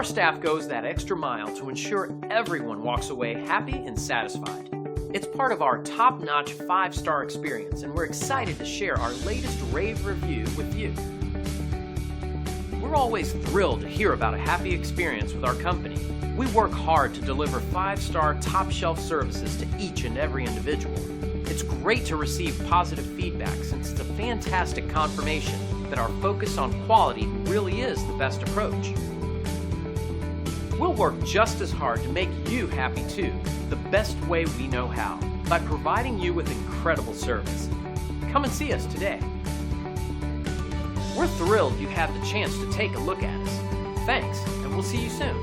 Our staff goes that extra mile to ensure everyone walks away happy and satisfied. It's part of our top-notch 5-star experience, and we're excited to share our latest rave review with you. We're always thrilled to hear about a happy experience with our company. We work hard to deliver 5-star top-shelf services to each and every individual. It's great to receive positive feedback since it's a fantastic confirmation that our focus on quality really is the best approach. We'll work just as hard to make you happy too, the best way we know how, by providing you with incredible service. Come and see us today. We're thrilled you had the chance to take a look at us. Thanks, and we'll see you soon.